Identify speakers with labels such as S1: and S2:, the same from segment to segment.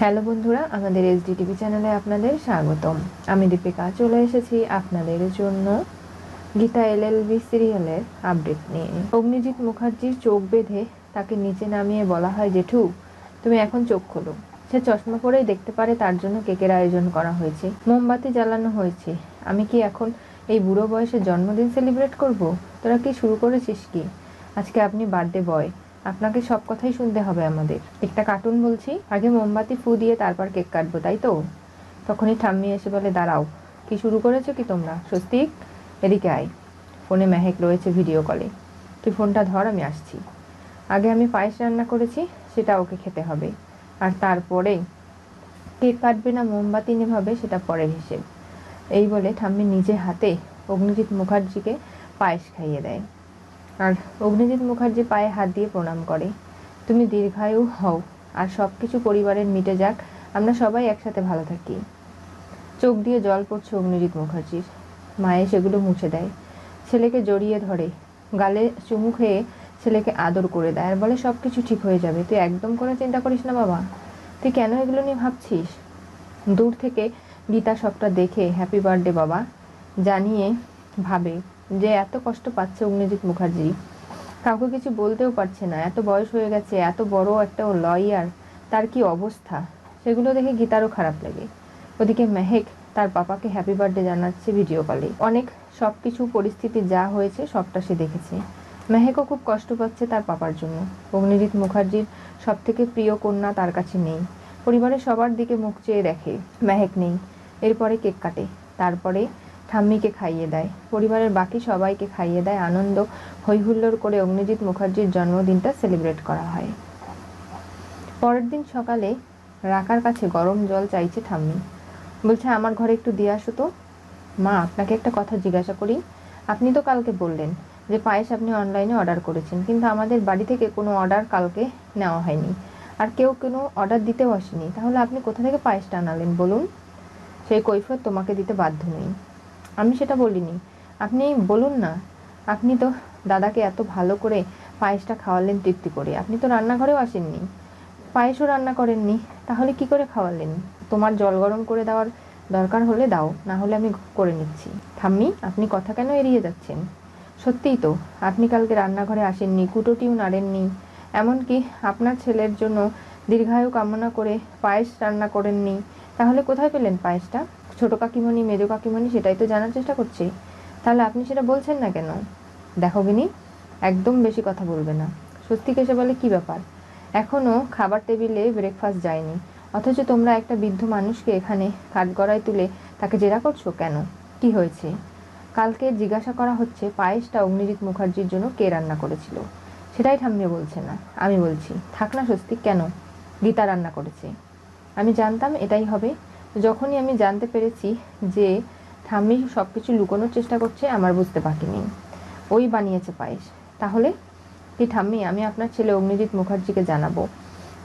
S1: Hello বন্ধুরা, আমাদের SD TV চ্যানেলে আপনাদের স্বাগতম। আমি দীপিকা চলে এসেছি আপনাদের জন্য গীতা এলএলবি সিরিয়ালের আপডেট নিয়ে। অগ্নিজিৎ মুখার্জির চোখ বেঁধে তাকে নিচে নামিয়ে বলা হয়, জেঠু তুমি এখন চোখ খোলো। সে চশমা পরেই দেখতে পারে, তার জন্য কেকের আয়োজন করা হয়েছে, মোমবাতি জ্বালানো হয়েছে। আমি কি এখন এই বুড়ো বয়সে জন্মদিন সেলিব্রেট করব? তোরা কি শুরু করেছিস কি? আজকে আপনি বার্থডে বয়, আপনাকে সব কথাই শুনতে হবে আমাদের। একটা কার্টুন বলছি, আগে মোমবাতি ফু দিয়ে তারপর কেক কাটবো, তাই তো? তখনই ঠাম্মি এসে বলে, দাঁড়াও, কি শুরু করেছো কি তোমরা? স্বস্তিক, এদিকে আয়। ফোনে মেহেক রয়েছে ভিডিও কলে। তুই ফোনটা ধর, আমি আসছি। আগে আমি পায়েস রান্না করেছি, সেটা ওকে খেতে হবে, আর তারপরে কেক কাটবে না মোমবাতি নেভাবে সেটা পরের হিসেব। এই বলে ঠাম্মি নিজে হাতে অগ্নিজিৎ মুখার্জিকে পায়েস খাইয়ে দেয়। আর অগ্নিজিৎ মুখার্জি পায়ে হাত দিয়ে প্রণাম করে। তুমি দীর্ঘায়ু হও, আর সব কিছু পরিবারের মিটে যাক, আমরা সবাই একসাথে ভালো থাকি। চোখ দিয়ে জল পড়ছে অগ্নিজিৎ মুখার্জির। মায়ে সেগুলো মুছে দেয়, ছেলেকে জড়িয়ে ধরে, গালে চুমু খেয়ে ছেলেকে আদর করে দেয়, আর বলে সব কিছু ঠিক হয়ে যাবে, তুই একদম কোনো চিন্তা করিস না বাবা। তুই কেন এগুলো নিয়ে ভাবছিস? দূর থেকে গীতা সবটা দেখে হ্যাপি বার্থডে বাবা জানিয়ে ভাবে যে এত কষ্ট পাচ্ছে অগ্নিজিৎ মুখার্জি, কাউকে কিছু বলতেও পারছে না, এত বয়স হয়ে গেছে, এত বড় একটা লয়ার, তার কি অবস্থা। সেগুলো দেখে গীতারও খারাপ লাগে। ওদিকে মেহেক তার পাপাকে হ্যাপি বার্থডে জানাচ্ছে ভিডিও কলে। অনেক সব কিছু পরিস্থিতি যা হয়েছে সবটা সে দেখেছে। মেহেকও খুব কষ্ট পাচ্ছে তার পাপার জন্য। অগ্নিজিৎ মুখার্জির সব থেকে প্রিয় কন্যা তার কাছে নেই। পরিবারের সবার দিকে মুখ চেয়ে দেখে, মেহেক নেই। এরপরে কেক কাটে, তারপরে ঠাম্মিকে খাইয়ে দেয়, পরিবারের বাকি সবাইকে খাইয়ে দেয়। আনন্দ হৈহুল্লোড় করে অগ্নিজিৎ মুখার্জির জন্মদিনটা সেলিব্রেট করা হয়। পরের দিন সকালে রাকার কাছে গরম জল চাইছে ঠাম্মি। বলছে, আমার ঘরে একটু দিয়ে আসো তো। মা, আপনাকে একটা কথা জিজ্ঞাসা করি। আপনি তো কালকে বললেন যে পায়েস আপনি অনলাইনে অর্ডার করেছেন, কিন্তু আমাদের বাড়ি থেকে কোনো অর্ডার কালকে নেওয়া হয়নি, আর কেউ কোনো অর্ডার দিতেও আসেনি, তাহলে আপনি কোথা থেকে পায়েসটা আনালেন বলুন? সেই কৈফিয়ত তোমাকে দিতে বাধ্য নই। আমি সেটা বলিনি, আপনি বলুন না। আপনি তো দাদাকে এত ভালো করে পায়েসটা খাওয়ালেন তৃপ্তি করে, আপনি তো রান্নাঘরেও আসেননি, পায়েসও রান্না করেননি, তাহলে কি করে খাওয়ালেন? তোমার জল গরম করে দেওয়ার দরকার হলে দাও, না হলে আমি করে নিচ্ছি। ঠাম্মি, আপনি কথা কেন এড়িয়ে যাচ্ছেন? সত্যিই তো, আপনি কালকে রান্নাঘরে আসেননি, কুটোটিও নাড়েননি, এমনকি আপনার ছেলের জন্য দীর্ঘায়ু কামনা করে পায়েস রান্না করেননি, তাহলে কোথায় পেলেন পায়েসটা? ছোট কাকিমণি, মেজো কাকিমণি সেটাই তো জানার চেষ্টা করছে, তাহলে আপনি সেটা বলছেন না কেন? দেখো গিনি, একদম বেশি কথা বলবে না। স্বস্তিক এসে বলে, কি ব্যাপার, এখনও খাবার টেবিলে ব্রেকফাস্ট যায়নি, অথচ তোমরা একটা বৃদ্ধ মানুষকে এখানে কাঠগড়ায় তুলে তাকে জেরা করছো কেন? কি হয়েছে? কালকে জিজ্ঞাসা করা হচ্ছে পায়েসটা অগ্নিজিৎ মুখার্জির জন্য কে রান্না করেছিল, সেটাই ঠাম্মি বলছে না। আমি বলছি, থাক না স্বস্তিক, কেন? গীতা রান্না করেছে। আমি জানতাম এটাই হবে। যখনই আমি জানতে পেরেছি যে ঠাম্মি সব কিছু লুকোনোর চেষ্টা করছে, আমার বুঝতে বাকি নেই, ওই বানিয়েছে পায়েস। তাহলে কি ঠাম্মি, আমি আপনার ছেলে অগ্নিজিৎ মুখার্জিকে জানাবো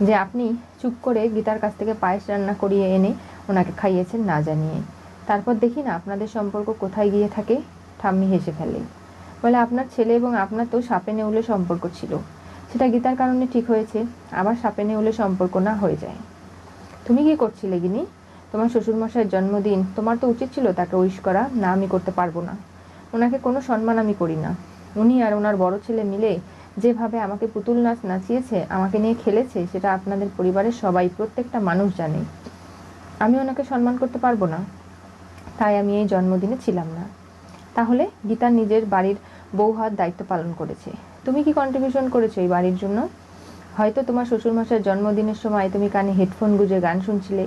S1: যে আপনি চুপ করে গীতার কাছ থেকে পায়েস রান্না করিয়ে এনে ওনাকে খাইয়েছেন না জানিয়ে। তারপর দেখি না আপনাদের সম্পর্ক কোথায় গিয়ে থাকে। ঠাম্মি হেসে ফেলে, বলে, আপনার ছেলে এবং আপনার তো সাপে নেউলে সম্পর্ক ছিল, সেটা গীতার কারণে ঠিক হয়েছে, আবার সাপে নেউলে সম্পর্ক না হয়ে যায়। তুমি কি করছিলে গিনি? তোমার শ্বশুরমশাইয়ের জন্মদিন, তোমার তো উচিত ছিল তাকে উইশ করা। না, আমি করতে পারবো না, ওনাকে কোনো সম্মান আমি করি না। উনি আর ওনার বড় ছেলে মিলে যেভাবে আমাকে পুতুল নাচ নাচিয়েছে, আমাকে নিয়ে খেলেছে, সেটা আপনাদের পরিবারের সবাই, প্রত্যেকটা মানুষ জানে। আমি ওনাকে সম্মান করতে পারবো না, তাই আমি এই জন্মদিনে ছিলাম না। তাহলে গীতা নিজের বাড়ির বউ হওয়ার দায়িত্ব পালন করেছে, তুমি কি কন্ট্রিবিউশন করেছো এই বাড়ির জন্য? হয়তো তোমার শ্বশুরমশাইয়ের জন্মদিনের সময় তুমি কানে হেডফোন গুঁজে গান শুনছিলে,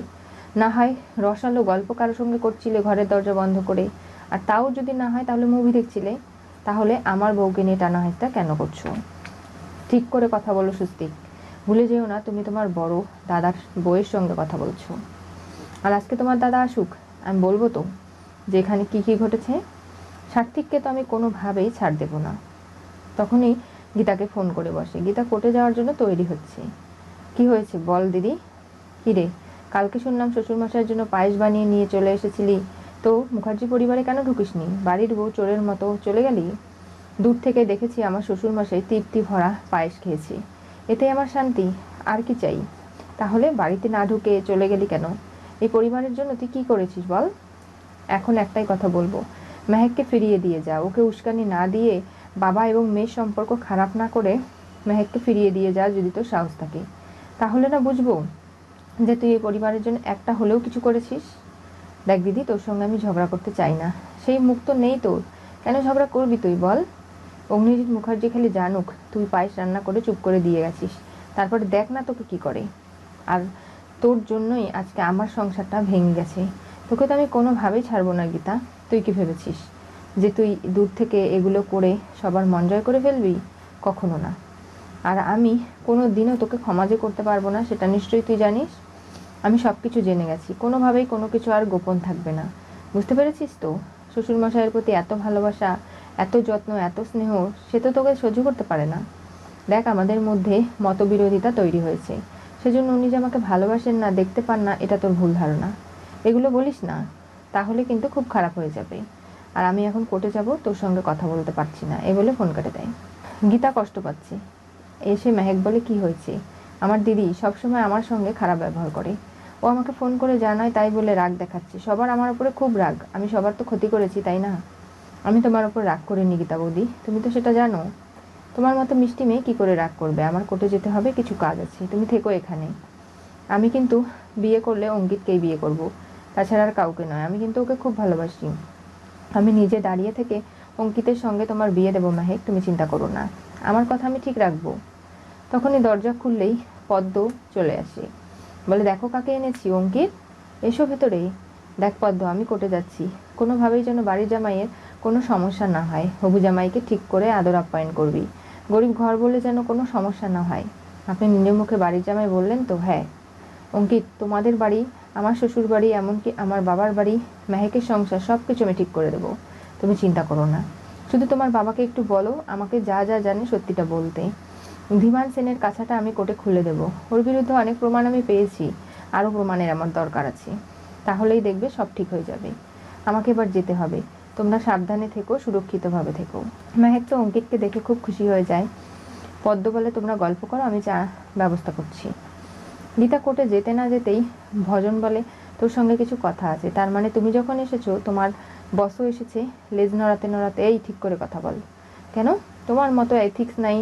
S1: না হয় রসালো গল্প কারোর সঙ্গে করছিলে ঘরের দরজা বন্ধ করে, আর তাও যদি না হয় তাহলে মুভি দেখছিলে। তাহলে আমার বউকে নিয়ে টানা হাসটা কেন করছো? ঠিক করে কথা বলো স্বস্তিক, ভুলে যেও না তুমি তোমার বড় দাদার বউয়ের সঙ্গে কথা বলছো। আর আজকে তোমার দাদা আসুক, আমি বলবো তো যে এখানে কী কী ঘটেছে। সার্থিককে তো আমি কোনোভাবেই ছাড় দেবো না। তখনই গীতাকে ফোন করে বসে। গীতা কোর্টে যাওয়ার জন্য তৈরি হচ্ছে। কি হয়েছে বল দিদি? কী রে, কালকে শুনলাম শ্বশুরমশাইয়ের জন্য পায়েস বানিয়ে নিয়ে চলে এসেছিলি, তো মুখার্জি পরিবারে কেন ঢুকিসনি? বাড়ির বউ চোরের মতো চলে গেলি? দূর থেকে দেখেছি আমার শ্বশুরমশাই তৃপ্তি ভরা পায়েস খেয়েছি, এতে আমার শান্তি, আর কি চাই? তাহলে বাড়িতে না ঢুকে চলে গেলি কেন? এই পরিবারের জন্য তুই কি করেছিস বল? এখন একটাই কথা বলবো, মেহেককে ফিরিয়ে দিয়ে যা। ওকে উস্কানি না দিয়ে, বাবা এবং মেয়ের সম্পর্ক খারাপ না করে মেহেককে ফিরিয়ে দিয়ে যা যদি তোর সাহস থাকে। তাহলে না বুঝবো যে তুই এই পরিবারের জন্য একটা হলেও কিছু করেছিস। দেখ দিদি, তোর সঙ্গে আমি ঝগড়া করতে চাই না, সেই মুখ তো নেই তোর, কেন ঝগড়া করবি তুই বল? অগ্নিজিৎ মুখার্জি খালি জানুক তুই পায়েস রান্না করে চুপ করে দিয়ে গেছিস, তারপরে দেখ না তোকে কি করে। আর তোর জন্যই আজকে আমার সংসারটা ভেঙে গেছে। তোকে তো আমি কোনোভাবেই ছাড়বো না গীতা। তুই কি ভেবেছিস যে তুই দূর থেকে এগুলো করে সবার মন জয় করে ফেলবি? কখনো না। আর আমি কোনো দিনও তোকে ক্ষমা যে করতে পারবো না সেটা নিশ্চয়ই তুই জানিস। আমি সব কিছু জেনে গেছি, কোনোভাবেই কোনো কিছু আর গোপন থাকবে না। বুঝতে পেরেছিস তো? শ্বশুরমশাইয়ের প্রতি এত ভালোবাসা, এত যত্ন, এত স্নেহ, সে তো তোকে সহ্য করতে পারে না। দেখ, আমাদের মধ্যে মতবিরোধিতা তৈরি হয়েছে, সেজন্য উনি যে আমাকে ভালোবাসেন না, দেখতে পান না, এটা তোর ভুল ধারণা। এগুলো বলিস না, তাহলে কিন্তু খুব খারাপ হয়ে যাবে। আর আমি এখন কোর্টে যাব, তোর সঙ্গে কথা বলতে পারছি না, এ বলে ফোন কেটে দেয়। গীতা কষ্ট পাচ্ছে। এসে মেহেক বলে, কি হয়েছে? আমার দিদি সবসময় আমার সঙ্গে খারাপ ব্যবহার করে। ও আমাকে ফোন করে জানায় তাই বলে রাগ দেখাচ্ছে। সবার আমার উপরে খুব রাগ, আমি সবার তো ক্ষতি করেছি তাই না? আমি তোমার উপর রাগ করিনি গীতা বৌদি, তুমি তো সেটা জানো। তোমার মতো মিষ্টি মেয়ে কী করে রাগ করবে? আমার কোর্টে যেতে হবে, কিছু কাজ আছে, তুমি থেকো এখানে। আমি কিন্তু বিয়ে করলে অঙ্কিতকেই বিয়ে করব, তাছাড়া আর কাউকে নয়। আমি কিন্তু ওকে খুব ভালোবাসি। আমি নিজে দাঁড়িয়ে থেকে অঙ্কিতের সঙ্গে তোমার বিয়ে দেবো মেহেক, তুমি চিন্তা করো না, আমার কথা আমি ঠিক রাখবো। তখনই দরজা খুললেই পদ্ম চলে আসে। বলে, দেখো কাকে এনেছি। অঙ্কিত, এসো ভেতরে। দেখ পদ্ম, আমি কোর্টে যাচ্ছি, কোনোভাবেই যেন বাড়ির জামাইয়ের কোনো সমস্যা না হয়। হবু জামাইকে ঠিক করে আদর আপ্যায়ন করবি, গরিব ঘর বলে যেন কোনো সমস্যা না হয়। আপনি নিজের মুখে বাড়ির জামাই বললেন তো? হ্যাঁ অঙ্কিত, তোমাদের বাড়ি, আমার শ্বশুর বাড়ি, এমনকি আমার বাবার বাড়ি, মেহেকের সংসার, সব কিছু আমি ঠিক করে দেবো, তুমি চিন্তা করো না। শুধু তোমার বাবাকে একটু বলো আমাকে যা যা জানে সত্যিটা বলতে। ধীমান সেনের কাছাটা আমি কোর্টে খুলে দেবো। ওর বিরুদ্ধে অনেক প্রমাণ আমি পেয়েছি, আরও প্রমাণের আমার দরকার আছে। তাহলেই দেখবে সব ঠিক হয়ে যাবে। আমাকে এবার যেতে হবে, তোমরা সাবধানে থেকো, সুরক্ষিতভাবে থেকো। মেহেক তো অঙ্কিতকে দেখে খুব খুশি হয়ে যায়। পদ্ম বলে, তোমরা গল্প করো, আমি চা ব্যবস্থা করছি। গীতা কোর্টে যেতে না যেতেই ভজন বলে, তোর সঙ্গে কিছু কথা আছে। তার মানে তুমি যখন এসেছো তোমার বসও এসেছে। লেজ নড়াতে নড়াতে, এই ঠিক করে কথা বল। কেন? তোমার মতো এথিক্স নাই,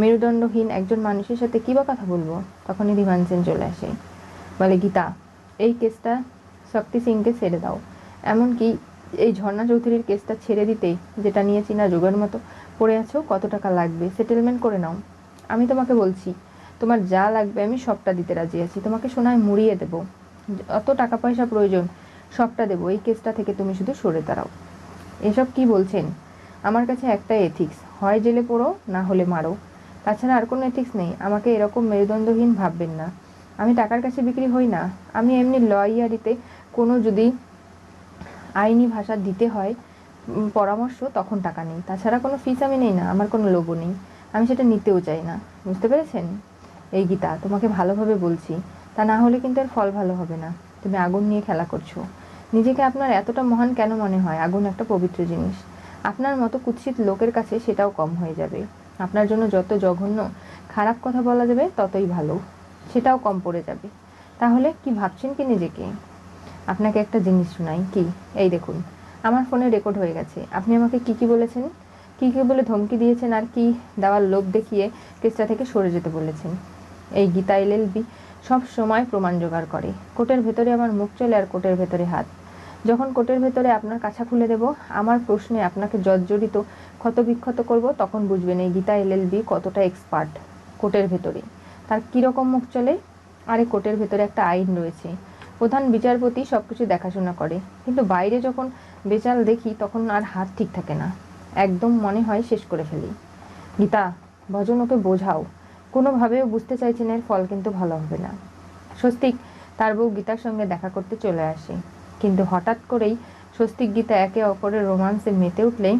S1: মেরুদণ্ডহীন একজন মানুষের সাথে কী বা কথা বলবো? তখনই ধীমান সেন চলে আসে। বলে, গীতা, এই কেসটা শক্তি সিংকে ছেড়ে দাও। এমনকি এই ঝর্ণা চৌধুরীর কেসটা ছেড়ে দিতে, যেটা নিয়ে চীনা যোগের মতো পড়ে আছো, কত টাকা লাগবে সেটেলমেন্ট করে নাও। আমি তোমাকে বলছি, তোমার যা লাগবে আমি সবটা দিতে রাজি আছি, তোমাকে সোনায় মুড়িয়ে দেবো। অত টাকা পয়সা প্রয়োজন, সবটা দেবো। এই কেসটা থেকে তুমি শুধু সরে দাঁড়াও। এসব কি বলছেন? আমার কাছে একটাই এথিক্স, হয় জেলে পড়ো, না হলে মারো। তাছাড়া আর কোনো এথিক্স নেই। আমাকে এরকম মেরুদণ্ডহীন ভাববেন না। আমি টাকার কাছে বিক্রি হই না। আমি এমনি লয়ারিতে কোনো যদি আইনি ভাষা দিতে হয় পরামর্শ, তখন টাকা নেই। তাছাড়া কোনো ফিস আমি নেই না, আমার কোনো লোভও নেই, আমি সেটা নিতেও চাই না। বুঝতে পেরেছেন? এই গীতা, তোমাকে ভালোভাবে বলছি, তা না হলে কিন্তু এর ফল ভালো হবে না। তুমি আগুন নিয়ে খেলা করছো। নিজেকে আপনার এতটা মহান কেন মনে হয়? আগুন একটা পবিত্র জিনিস। আপনার মতো কুৎসিত লোকের কাছে সেটাও কম হয়ে যাবে। আপনার জন্য যত জঘন্য খারাপ কথা বলা যাবে ততই ভালো, সেটাও কম পড়ে যাবে। তাহলে কি ভাবছেন কি নিজেকে? আপনাকে একটা জিনিস শোনাই কি? এই দেখুন, আমার ফোনে রেকর্ড হয়ে গেছে। আপনি আমাকে কি কি বলেছেন, কি কি বলে ধমকি দিয়েছেন, আর কি দেওয়ার লোভ দেখিয়ে কেসটা থেকে সরে যেতে বলেছেন। এই গীতা এলএলবি সব সময় প্রমাণ জোগাড় করে। কোর্টের ভেতরে আমার মুখ চলে আর কোর্টের ভেতরে হাত। যখন কোর্টের ভেতরে আপনার কাছা খুলে দেব, আমার প্রশ্নে আপনাকে জর্জরিত ক্ষতবিক্ষত করব, তখন বুঝবেন এই গীতা এলএলবি কতটা এক্সপার্ট। কোর্টের ভেতরে তার কীরকম মুখ চলে। আরে কোর্টের ভেতরে একটা আইন রয়েছে, প্রধান বিচারপতি সব কিছু দেখাশোনা করে, কিন্তু বাইরে যখন বেচাল দেখি তখন আর হাত ঠিক থাকে না, একদম মনে হয় শেষ করে ফেলি। গীতা, ভজন ওকে বোঝাও। কোনোভাবেও বুঝতে চাইছেন এর ফল কিন্তু ভালো হবে না। স্বস্তিক তার বউ গীতার সঙ্গে দেখা করতে চলে আসে, কিন্তু হঠাৎ করেই স্বস্তিক গীতা একে অপরের রোমান্সে মেতে উঠলেই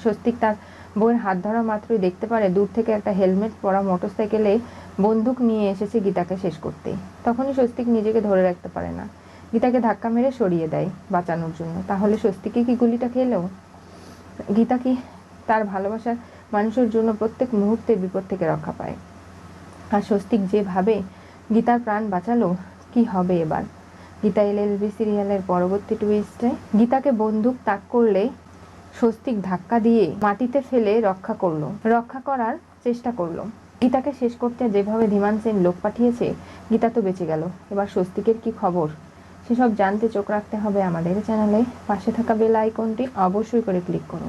S1: স্বস্তিক তার বউয়ের হাত ধরা মাত্রই দেখতে পারে দূর থেকে একটা হেলমেট পরা মোটরসাইকেলে বন্দুক নিয়ে এসেছে গীতাকে শেষ করতে। তখনই স্বস্তিক নিজেকে ধরে রাখতে পারে না, গীতাকে ধাক্কা মেরে সরিয়ে দেয় বাঁচানোর জন্য। তাহলে স্বস্তিকে কি গুলিটা খেলেও? গীতা কি তার ভালোবাসার মানুষের জন্য প্রত্যেক মুহূর্তে বিপদ থেকে রক্ষা পায়। আর স্বস্তিক যে ভাবে গীতার প্রাণ বাঁচালো, কি হবে এবার? গীতা এলএলবি সিরিয়ালের পরবর্তী টুইস্টে গীতাকে বন্দুক তাক করলে স্বস্তিক ধাক্কা দিয়ে মাটিতে ফেলে রক্ষা করার চেষ্টা করলো। গীতাকে শেষ করতে যেভাবে ধীমান সেন লোক পাঠিয়েছে, গীতা তো বেঁচে গেল, এবার স্বস্তিকের কি খবর সেসব জানতে চোখ রাখতে হবে আমাদের চ্যানেলে। পাশে থাকা বেল আইকনটি অবশ্যই করে ক্লিক করুন।